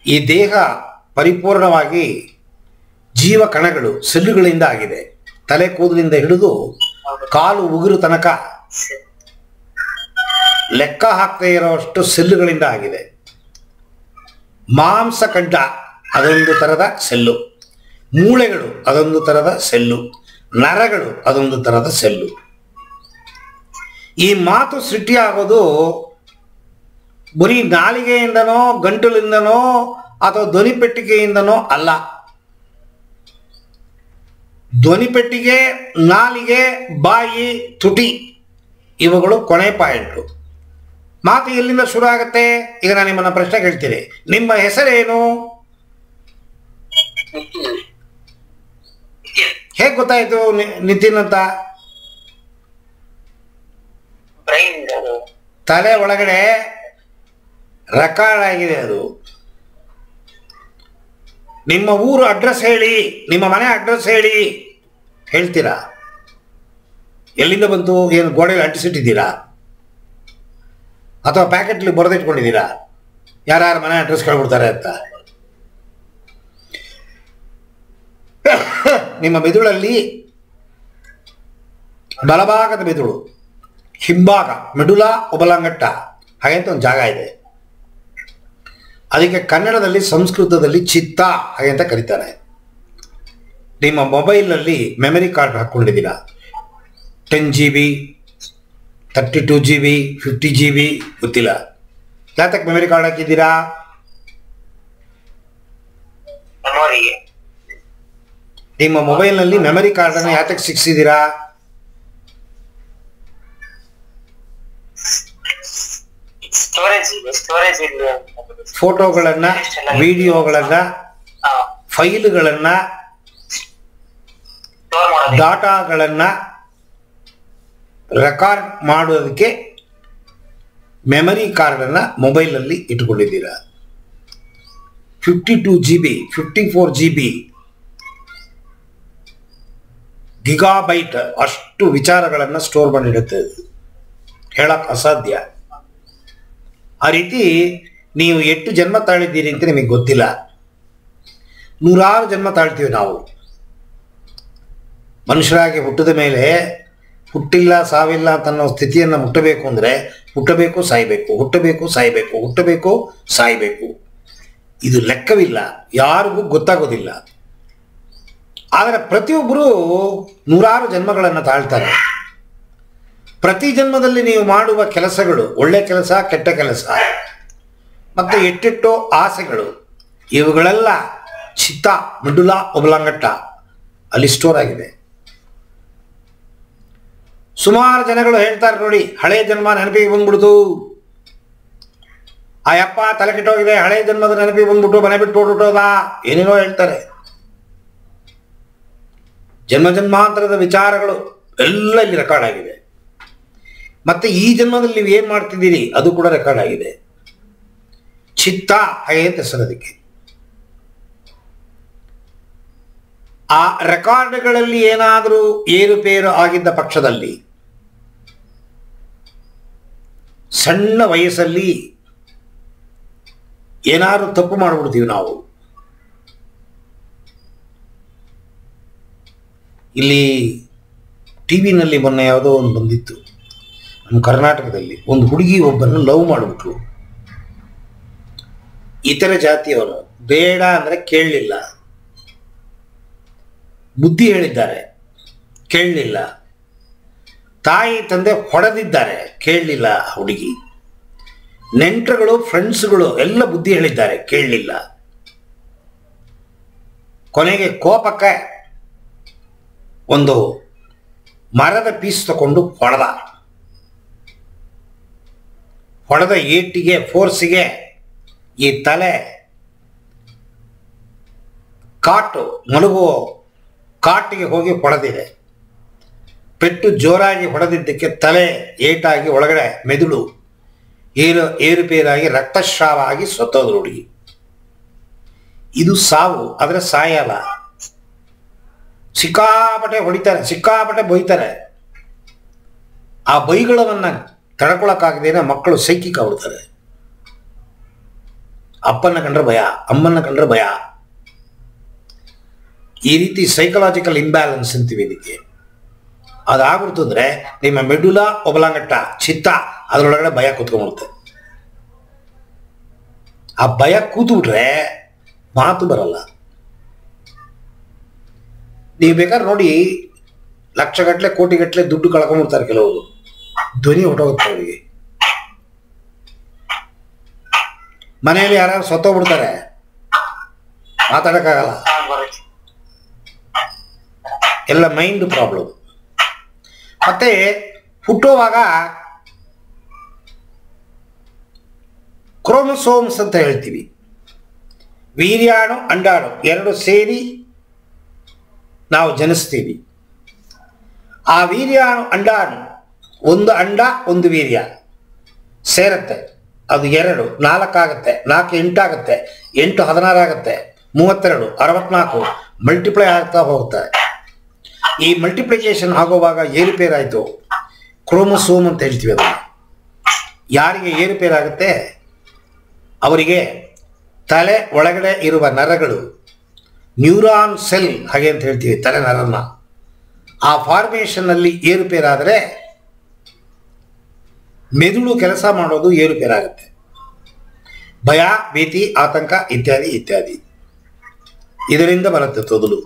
ಈ ದೇಹ ಪರಿಪೂರ್ಣವಾಗಿ ಜೀವ ಕಣಗಳು ಸೆಲ್ಲುಗಳಿಂದ ಆಗಿದೆ. ತಲೆ ಕೂದಲಿಂದ ಹಿಡಿದು ಕಾಲು ಉಗುರು ತನಕ ಲೆಕ್ಕ ಹಾಕದೇ ಇರೋಷ್ಟು ಸೆಲ್ಲುಗಳಿಂದ ಆಗಿದೆ. ಮಾಂಸಖಂಡ ಅದೊಂದು ಥರದ ಸೆಲ್ಲು, ಮೂಳೆಗಳು ಅದೊಂದು ಥರದ ಸೆಲ್ಲು, ನರಗಳು ಅದೊಂದು ಥರದ ಸೆಲ್ಲು. ಈ ಮಾತು ಸೃಷ್ಟಿಯಾಗೋದು ಬರೀ ನಾಲಿಗೆಯಿಂದನೋ ಗಂಟಲಿಂದನೋ ಅಥವಾ ಧ್ವನಿಪೆಟ್ಟಿಗೆಯಿಂದನೋ ಅಲ್ಲ. ಧ್ವನಿಪೆಟ್ಟಿಗೆ, ನಾಲಿಗೆ, ಬಾಯಿ, ತುಟಿ ಇವುಗಳು ಕೊನೆ ಪಾಯಿಂಟು. ಮಾತು ಎಲ್ಲಿಂದ ಶುರು ಆಗುತ್ತೆ? ಈಗ ನಾನು ನಿಮ್ಮನ್ನ ಪ್ರಶ್ನೆ ಕೇಳ್ತೀನಿ, ನಿಮ್ಮ ಹೆಸರೇನು? ಹೇಗೆ ಗೊತ್ತಾಯ್ತು ನಿತಿನ್ ಅಂತ? ತಲೆ ಒಳಗಡೆ ರೆಕಾರ್ಡ್ ಆಗಿದೆ ಅದು. ನಿಮ್ಮ ಊರು ಅಡ್ರೆಸ್ ಹೇಳಿ, ನಿಮ್ಮ ಮನೆ ಅಡ್ರೆಸ್ ಹೇಳಿ, ಹೇಳ್ತೀರಾ? ಎಲ್ಲಿಂದ ಬಂತು? ಏನು ಗೋಡೆಯಲ್ಲಿ ಅಂಟಿಸಿಟ್ಟಿದ್ದೀರಾ ಅಥವಾ ಪ್ಯಾಕೆಟ್ಲಿ ಬರೆದಿಟ್ಕೊಂಡಿದ್ದೀರಾ ಯಾರ್ಯಾರ ಮನೆ ಅಡ್ರೆಸ್ ಕೇಳ್ಬಿಡ್ತಾರೆ ಅಂತ? ನಿಮ್ಮ ಮೆದುಳಲ್ಲಿ ಬಲಭಾಗದ ಮೆದುಳು, ಹಿಂಭಾಗ ಮೆಡುಲಾ ಒಬಲಾಂಗಟ್ಟ ಹಾಗೆ ಅಂತ ಒಂದು ಜಾಗ ಇದೆ. ಅದಕ್ಕೆ ಕನ್ನಡದಲ್ಲಿ ಸಂಸ್ಕೃತದಲ್ಲಿ ಚಿತ್ತ ಹಾಗೆ ಅಂತ ಕರೀತಾರೆ. ನಿಮ್ಮ ಮೊಬೈಲ್ನಲ್ಲಿ memory card ಹಾಕ್ಕೊಂಡಿದ್ದೀರಾ, 10 GB, 32 GB, 50 GB ಗೊತ್ತಿಲ್ಲ. ಯಾತಕ್ಕೆ ಮೆಮರಿ ಕಾರ್ಡ್ ಹಾಕಿದ್ದೀರಾ? ನಿಮ್ಮ ಮೊಬೈಲ್ನಲ್ಲಿ ಮೆಮರಿ ಕಾರ್ಡನ್ನು ಯಾತಕ್ಕೆ ಸಿಕ್ಸಿದ್ದೀರಾ? ಫೋಟೋಗಳನ್ನ, ವಿಡಿಯೋಗಳನ್ನ, ಫೈಲ್ಗಳನ್ನ, ಡಾಟಾಗಳನ್ನ ರೆಕಾರ್ಡ್ ಮಾಡೋದಕ್ಕೆ ಮೆಮರಿ ಕಾರ್ಡನ್ನು ಮೊಬೈಲಲ್ಲಿ ಇಟ್ಕೊಂಡಿದ್ದೀರಾ. 52 GB, 54 GB ಗಿಗಾಬೈಟ್ ಅಷ್ಟು ವಿಚಾರಗಳನ್ನು ಸ್ಟೋರ್ ಮಾಡಿಡುತ್ತೆ. ಹೇಳಕ್ ಅಸಾಧ್ಯ. ಆ ರೀತಿ ನೀವು ಎಷ್ಟು ಜನ್ಮ ತಾಳಿದ್ದೀರಿ ಅಂತ ನಿಮಗೆ ಗೊತ್ತಿಲ್ಲ. 100 ಜನ್ಮ ತಾಳ್ತೀವಿ ನಾವು. ಮನುಷ್ಯರಾಗಿ ಹುಟ್ಟಿದ ಮೇಲೆ ಹುಟ್ಟಿಲ್ಲ ಸಾವಿಲ್ಲ ಅಂತ ಅನ್ನೋ ಸ್ಥಿತಿಯನ್ನು ಮುಟ್ಟಬೇಕು ಅಂದರೆ ಹುಟ್ಟಬೇಕು ಸಾಯಬೇಕು, ಹುಟ್ಟಬೇಕು ಸಾಯಬೇಕು, ಹುಟ್ಟಬೇಕು ಸಾಯಬೇಕು. ಇದು ಲೆಕ್ಕವಿಲ್ಲ, ಯಾರಿಗೂ ಗೊತ್ತಾಗೋದಿಲ್ಲ. ಆದರೆ ಪ್ರತಿಯೊಬ್ಬರೂ 100 ಜನ್ಮಗಳನ್ನು ತಾಳ್ತಾರೆ. ಪ್ರತಿ ಜನ್ಮದಲ್ಲಿ ನೀವು ಮಾಡುವ ಕೆಲಸಗಳು, ಒಳ್ಳೆ ಕೆಲಸ ಕೆಟ್ಟ ಕೆಲಸ ಮತ್ತು ಎಟ್ಟೆಟ್ಟೋ ಆಸೆಗಳು, ಇವುಗಳೆಲ್ಲ ಚಿತ್ತ ಮೆಡುಲಾ ಒಬಲಾಂಗಟ್ಟ ಅಲ್ಲಿ ಸ್ಟೋರ್ ಆಗಿದೆ. ಸುಮಾರು ಜನಗಳು ಹೇಳ್ತಾರೆ ನೋಡಿ, ಹಳೆ ಜನ್ಮ ನೆನಪಿಗೆ ಬಂದ್ಬಿಡ್ತು, ಆ ಯಪ್ಪ ತಲೆ ಕೆಟ್ಟೋಗಿದೆ, ಹಳೆ ಜನ್ಮದ ನೆನಪಿಗೆ ಬಂದ್ಬಿಟ್ಟು ಮನೆ ಬಿಟ್ಟು ಹೊರಟೋದ, ಏನೇನೋ ಹೇಳ್ತಾರೆ. ಜನ್ಮ ಜನ್ಮಾಂತರದ ವಿಚಾರಗಳು ಎಲ್ಲ ಇಲ್ಲಿ ರೆಕಾರ್ಡ್ ಆಗಿದೆ. ಮತ್ತೆ ಈ ಜನ್ಮದಲ್ಲಿ ನೀವು ಏನ್ ಮಾಡ್ತಿದ್ದೀರಿ ಅದು ಕೂಡ ರೆಕಾರ್ಡ್ ಆಗಿದೆ. ಚಿತ್ತ ಹಾಗೆ ಅಂತ ಹೆಸರು ಅದಕ್ಕೆ. ಆ ರೆಕಾರ್ಡ್ಗಳಲ್ಲಿ ಏನಾದರೂ ಏರುಪೇರು ಆಗಿದ್ದ ಪಕ್ಷದಲ್ಲಿ ಸಣ್ಣ ವಯಸ್ಸಲ್ಲಿ ಏನಾದರೂ ತಪ್ಪು ಮಾಡಿಬಿಡ್ತೀವಿ ನಾವು. ಇಲ್ಲಿ ಟಿವಿನಲ್ಲಿ ಮೊನ್ನೆ ಯಾವುದೋ ಒಂದು ಬಂದಿತ್ತು, ನಮ್ಮ ಕರ್ನಾಟಕದಲ್ಲಿ ಒಂದು ಹುಡುಗಿ ಒಬ್ಬನ್ನು ಲವ್ ಮಾಡಿಬಿಟ್ರು. ಇತರ ಜಾತಿಯವನು, ಬೇಡ ಅಂದರೆ ಕೇಳಲಿಲ್ಲ, ಬುದ್ಧಿ ಹೇಳಿದ್ದಾರೆ ಕೇಳಲಿಲ್ಲ, ತಾಯಿ ತಂದೆ ಹೊಡೆದಿದ್ದಾರೆ ಕೇಳಲಿಲ್ಲ ಹುಡುಗಿ, ನೆಂಟರುಗಳು ಫ್ರೆಂಡ್ಸ್ಗಳು ಎಲ್ಲ ಬುದ್ಧಿ ಹೇಳಿದ್ದಾರೆ ಕೇಳಲಿಲ್ಲ. ಕೊನೆಗೆ ಕೋಪಕ್ಕೆ ಒಂದು ಮರದ ಪೀಸ್ ತಗೊಂಡು ಹೊಡೆದ ಏಟಿಗೆ ಫೋರ್ಸಿಗೆ ಈ ತಲೆ ಮಲಗುವ ಕಾಟಿಗೆ ಹೋಗಿ ಹೊಡೆದಿದೆ. ಪೆಟ್ಟು ಜೋರಾಗಿ ಹೊಡೆದಿದ್ದಕ್ಕೆ ತಲೆ ಏಟಾಗಿ ಒಳಗಡೆ ಮೆದುಳು ಏರುಪೇರಾಗಿ ರಕ್ತಸ್ರಾವ ಆಗಿ ಸತ್ತೋದ್ರು ಹುಡುಗಿ. ಇದು ಸಾವು, ಆದರೆ ಸಾಯಲ್ಲ. ಸಿಕ್ಕಾಪಟ್ಟೆ ಹೊಡಿತಾರೆ, ಸಿಕ್ಕಾಪಟ್ಟೆ ಬೈತಾರೆ. ಆ ಬೈಗಳವನ್ನ ತಡ್ಕೊಳಕ್ಕಾಗದೇನೆ ಮಕ್ಕಳು ಸೈಕಿಕ್ ಆಗ್ಬಿಡ್ತಾರೆ. ಅಪ್ಪನ ಕಂಡ್ರೆ ಭಯ, ಅಮ್ಮನ ಕಂಡ್ರೆ ಭಯ. ಈ ರೀತಿ ಸೈಕಲಾಜಿಕಲ್ ಇಂಬ್ಯಾಲೆನ್ಸ್ ಅಂತೀವಿ ಇದಕ್ಕೆ. ಅದಾಗ್ಬಿಡ್ತು ಅಂದರೆ ನಿಮ್ಮ ಮೆಡುಲ ಒಬಲಾಂಗಟ್ಟ ಚಿತ್ತ ಅದರೊಳಗಡೆ ಭಯ ಕೂತ್ಕೊಂಡ್ಬಿಡುತ್ತೆ. ಆ ಭಯ ಕೂತ್ಬಿಟ್ರೆ ಮಾತು ಬರಲ್ಲ. ನೀವು ಬೇಕಾದ್ರೆ ನೋಡಿ, ಲಕ್ಷಗಟ್ಟಲೆ ಕೋಟಿಗಟ್ಟಲೆ ದುಡ್ಡು ಕಳ್ಕೊಂಡ್ಬಿಡ್ತಾರೆ ಕೆಲವರು, ಧ್ವನಿ ಹೊಟ್ಟೋಗುತ್ತೆ ಅವರಿಗೆ. ಮನೆಯಲ್ಲಿ ಯಾರು ಸತ್ತೋಗ್ಬಿಡ್ತಾರೆ, ಮಾತಾಡೋಕ್ಕಾಗಲ್ಲ. ಎಲ್ಲ ಮೈಂಡ್ ಪ್ರಾಬ್ಲಮ್. ಮತ್ತೆ ಹುಟ್ಟುವಾಗ ಕ್ರೋಮೋಸೋಮ್ಸ್ ಅಂತ ಹೇಳ್ತೀವಿ, ವೀರ್ಯಾಣು ಅಂಡಾಣು ಎರಡು ಸೇರಿ ನಾವು ಜನಿಸ್ತೀವಿ. ಆ ವೀರ್ಯಾಣು ಅಂಡಾಣು, ಒಂದು ಅಂಡ ಒಂದು ವೀರ್ಯ ಸೇರುತ್ತೆ, ಅದು 2 4 ಆಗುತ್ತೆ, 4 8 ಆಗುತ್ತೆ, 8 16 ಆಗುತ್ತೆ, 32 64 ಮಲ್ಟಿಪ್ಲೈ ಆಗ್ತಾ ಹೋಗುತ್ತೆ. ಈ ಮಲ್ಟಿಪ್ಲಿಕೇಶನ್ ಆಗುವಾಗ ಏರುಪೇರಾಯಿತು, ಕ್ರೋಮೋಸೋಮ್ ಅಂತ ಹೇಳ್ತೀವಿ. ಅದನ್ನು ಯಾರಿಗೆ ಏರುಪೇರಾಗುತ್ತೆ ಅವರಿಗೆ ತಲೆ ಒಳಗಡೆ ಇರುವ ನರಗಳು, ನ್ಯೂರಾನ್ ಸೆಲ್ ಹಾಗೆ ಅಂತ ಹೇಳ್ತೀವಿ, ತಲೆ ನರನ್ನ, ಆ ಫಾರ್ಮೇಷನ್ನಲ್ಲಿ ಏರುಪೇರಾದರೆ ಮೆದುಳು ಕೆಲಸ ಮಾಡೋದು ಏರುಪೇರಾಗುತ್ತೆ. ಭಯ, ಭೀತಿ, ಆತಂಕ ಇತ್ಯಾದಿ ಇತ್ಯಾದಿ ಇದರಿಂದ ಬರುತ್ತೆ ತೊದಲು.